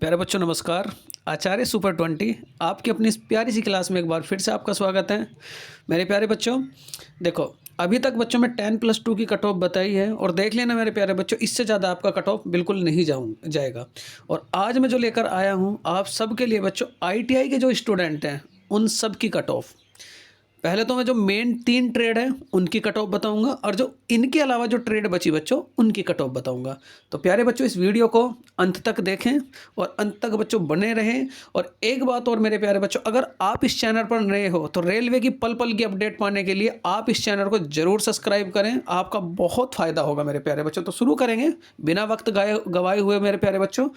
प्यारे बच्चों नमस्कार। आचार्य सुपर 20 आपकी अपनी इस प्यारी सी क्लास में एक बार फिर से आपका स्वागत है। मेरे प्यारे बच्चों, देखो अभी तक बच्चों में 10+2 की कट ऑफ बताई है और देख लेना मेरे प्यारे बच्चों, इससे ज़्यादा आपका कट ऑफ बिल्कुल नहीं जाएगा। और आज मैं जो लेकर आया हूँ आप सबके लिए बच्चों, ITI के जो स्टूडेंट हैं उन सब की कट ऑफ। पहले तो मैं जो मेन 3 ट्रेड है उनकी कट ऑफ बताऊंगा और जो इनके अलावा जो ट्रेड बची बच्चों उनकी कट ऑफ बताऊंगा। तो प्यारे बच्चों इस वीडियो को अंत तक देखें और अंत तक बच्चों बने रहें। और एक बात और मेरे प्यारे बच्चों, अगर आप इस चैनल पर नए हो तो रेलवे की पल पल की अपडेट पाने के लिए आप इस चैनल को जरूर सब्सक्राइब करें, आपका बहुत फ़ायदा होगा मेरे प्यारे बच्चों। तो शुरू करेंगे बिना वक्त गवाए हुए मेरे प्यारे बच्चों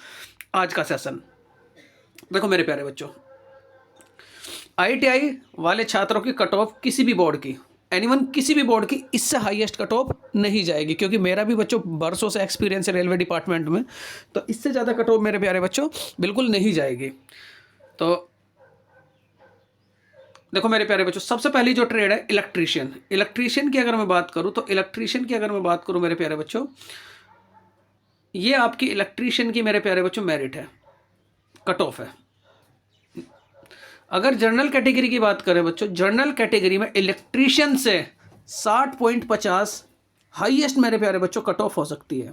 आज का सेशन। देखो मेरे प्यारे बच्चों, ITI वाले छात्रों की कट ऑफ किसी भी बोर्ड की, एनीवन किसी भी बोर्ड की, इससे हाईएस्ट कट ऑफ नहीं जाएगी, क्योंकि मेरा भी बच्चों बरसों से एक्सपीरियंस है रेलवे डिपार्टमेंट में। तो इससे ज़्यादा कट ऑफ मेरे प्यारे बच्चों बिल्कुल नहीं जाएगी। तो देखो मेरे प्यारे बच्चों, सबसे पहली जो ट्रेड है इलेक्ट्रीशियन की अगर मैं बात करूं तो मेरे प्यारे बच्चों, ये आपकी इलेक्ट्रीशियन की मेरे प्यारे बच्चों मेरिट है, कट ऑफ है। अगर जनरल कैटेगरी की बात करें बच्चों, जनरल कैटेगरी में इलेक्ट्रीशियन से 60.50 हाईएस्ट मेरे प्यारे बच्चों कट ऑफ हो सकती है।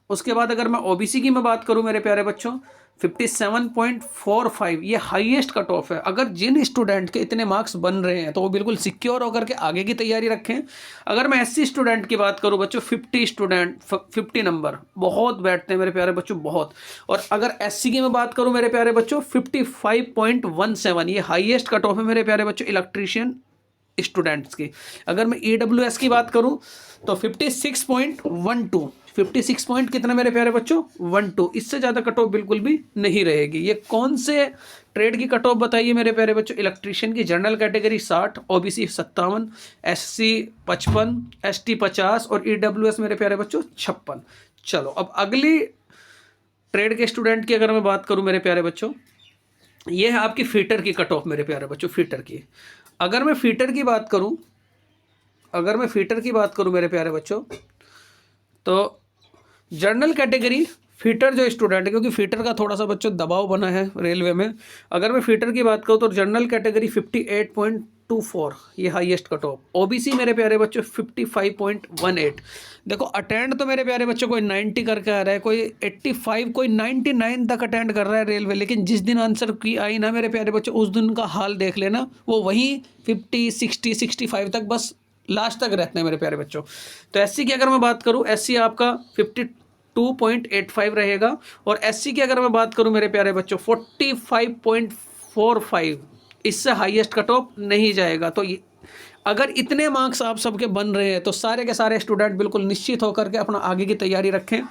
उसके बाद अगर मैं OBC की मैं बात करूं मेरे प्यारे बच्चों, 57.45 ये हाईएस्ट कट ऑफ है। अगर जिन स्टूडेंट के इतने मार्क्स बन रहे हैं तो वो बिल्कुल सिक्योर होकर के आगे की तैयारी रखें। अगर मैं SC स्टूडेंट की बात करूं बच्चों, 50 नंबर बहुत बैठते हैं मेरे प्यारे बच्चों, बहुत। और अगर SC की मैं बात करूं मेरे प्यारे बच्चों, 55.17 ये हाईएस्ट कट ऑफ है मेरे प्यारे बच्चों इलेक्ट्रीशियन स्टूडेंट्स की। अगर मैं EWS की बात करूं तो 56.12 56 पॉइंट कितना मेरे प्यारे बच्चों, 12। इससे ज़्यादा कट ऑफ बिल्कुल भी नहीं रहेगी। ये कौन से ट्रेड की कट ऑफ बताइए मेरे प्यारे बच्चों, इलेक्ट्रीशियन की। General category 60, OBC 57, SC 55, ST 50 और EWS मेरे प्यारे बच्चों 56। चलो अब अगली ट्रेड के स्टूडेंट की अगर मैं बात करूं मेरे प्यारे बच्चों, ये है आपकी फीटर की कट ऑफ मेरे प्यारे बच्चों, फीटर की। अगर मैं फीटर की बात करूं मेरे प्यारे बच्चों, तो जनरल कैटेगरी फीटर जो स्टूडेंट है, क्योंकि फीटर का थोड़ा सा बच्चों दबाव बना है रेलवे में। अगर मैं फीटर की बात करूं तो जनरल कैटेगरी 58.24 ये हाईएस्ट कट ऑफ। OBC मेरे प्यारे बच्चों 55.18। देखो अटेंड तो मेरे प्यारे बच्चों कोई 90 करके आ रहा है, कोई 85, कोई 99 तक अटेंड कर रहा है रेलवे। लेकिन जिस दिन आंसर की आई ना मेरे प्यारे बच्चों, उस दिन का हाल देख लेना, वो वहीं 50, 60, 65 तक बस लास्ट तक रहते हैं मेरे प्यारे बच्चों। तो SC की अगर मैं बात करूं, SC आपका 52.85 रहेगा। और SC की अगर मैं बात करूं मेरे प्यारे बच्चों, 45.45, इससे हाईएस्ट कट ऑफ नहीं जाएगा। तो अगर इतने मार्क्स आप सबके बन रहे हैं तो सारे के सारे स्टूडेंट बिल्कुल निश्चित होकर के अपना आगे की तैयारी रखें।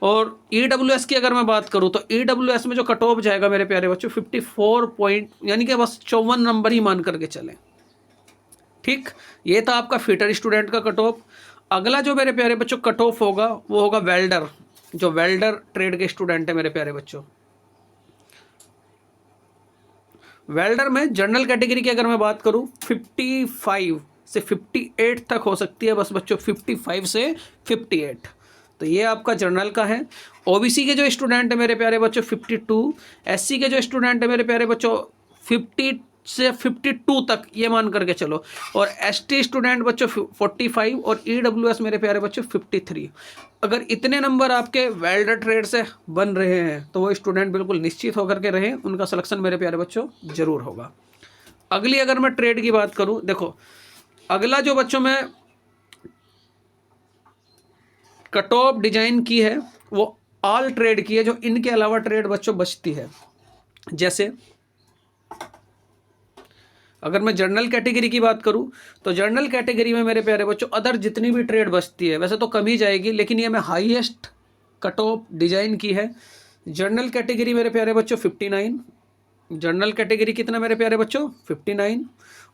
और EWS की अगर मैं बात करूं तो EWS में जो कट ऑफ जाएगा मेरे प्यारे बच्चों 54 पॉइंट, यानी कि बस 54 नंबर ही मान करके चलें। ठीक, ये था आपका फीटर स्टूडेंट का कट ऑफ। अगला जो मेरे प्यारे बच्चों कट ऑफ होगा वो होगा वेल्डर, जो वेल्डर ट्रेड के स्टूडेंट है मेरे प्यारे बच्चों। वेल्डर में जनरल कैटेगरी की अगर मैं बात करूं 55 से 58 तक हो सकती है, बस बच्चों 55 से 58। तो ये आपका जनरल का है। OBC के जो स्टूडेंट है मेरे प्यारे बच्चों 52, SC के जो स्टूडेंट है मेरे प्यारे बच्चों 50 से 52 तक ये मान करके चलो। और ST स्टूडेंट बच्चों 45 और EWS मेरे प्यारे बच्चों 53। अगर इतने नंबर आपके वेल्डर ट्रेड से बन रहे हैं तो वो स्टूडेंट बिल्कुल निश्चित होकर के रहें, उनका सिलेक्शन मेरे प्यारे बच्चों जरूर होगा। अगली अगर मैं ट्रेड की बात करूं, देखो अगला जो बच्चों में कट ऑफ डिजाइन की है वो ऑल ट्रेड की है, जो इनके अलावा ट्रेड बच्चों बचती है। जैसे अगर मैं जनरल कैटेगरी की बात करूं तो जनरल कैटेगरी में मेरे प्यारे बच्चों अदर जितनी भी ट्रेड बचती है, वैसे तो कम ही जाएगी, लेकिन ये मैं हाईएस्ट कट ऑफ डिजाइन की है। जनरल कैटेगरी मेरे प्यारे बच्चों 59, जनरल कैटेगरी कितना मेरे प्यारे बच्चों 59।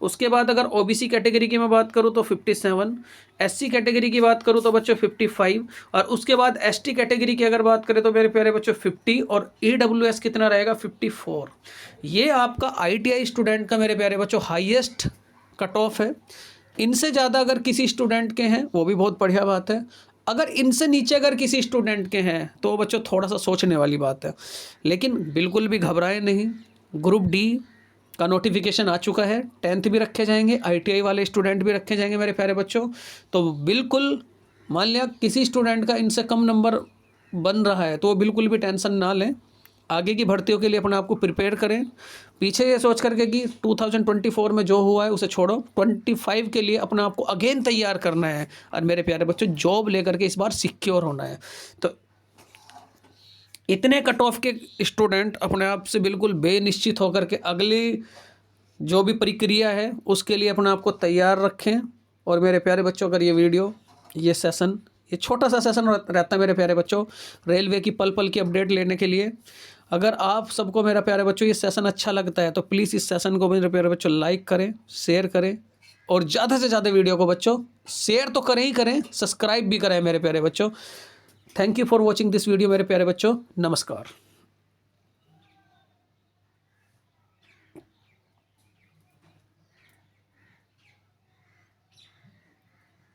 उसके बाद अगर OBC कैटेगरी की मैं बात करूं तो 57, SC कैटेगरी की बात करूं तो बच्चों 55, और उसके बाद ST कैटेगरी की अगर बात करें तो मेरे प्यारे बच्चों 50, और EWS कितना रहेगा 54। ये आपका ITI स्टूडेंट का मेरे प्यारे बच्चों हाईएस्ट कट ऑफ है। इनसे ज़्यादा अगर किसी स्टूडेंट के हैं वो भी बहुत बढ़िया बात है। अगर इनसे नीचे अगर किसी स्टूडेंट के हैं तो बच्चों थोड़ा सा सोचने वाली बात है, लेकिन बिल्कुल भी घबराए नहीं। ग्रुप डी का नोटिफिकेशन आ चुका है, 10th भी रखे जाएंगे, ITI वाले स्टूडेंट भी रखे जाएंगे मेरे प्यारे बच्चों। तो बिल्कुल मान लिया किसी स्टूडेंट का इनसे कम नंबर बन रहा है तो वो बिल्कुल भी टेंशन ना लें, आगे की भर्तियों के लिए अपने आप को प्रिपेयर करें। पीछे ये सोच करके कि 2024 में जो हुआ है उसे छोड़ो, 25 के लिए अपने आप को अगेन तैयार करना है और मेरे प्यारे बच्चों जॉब लेकर के इस बार सिक्योर होना है। तो इतने कट ऑफ के स्टूडेंट अपने आप से बिल्कुल बेनिश्चित होकर के अगली जो भी प्रक्रिया है उसके लिए अपने आप को तैयार रखें। और मेरे प्यारे बच्चों अगर ये वीडियो, ये सेशन, ये छोटा सा सेशन रहता है मेरे प्यारे बच्चों रेलवे की पल पल की अपडेट लेने के लिए, अगर आप सबको मेरा प्यारे बच्चों ये सेशन अच्छा लगता है तो प्लीज़ इस सेशन को मेरे प्यारे बच्चों लाइक करें, शेयर करें और ज़्यादा से ज़्यादा वीडियो को बच्चों शेयर तो करें ही करें, सब्सक्राइब भी करें मेरे प्यारे बच्चों। Thank you for watching this video मेरे प्यारे बच्चों, नमस्कार।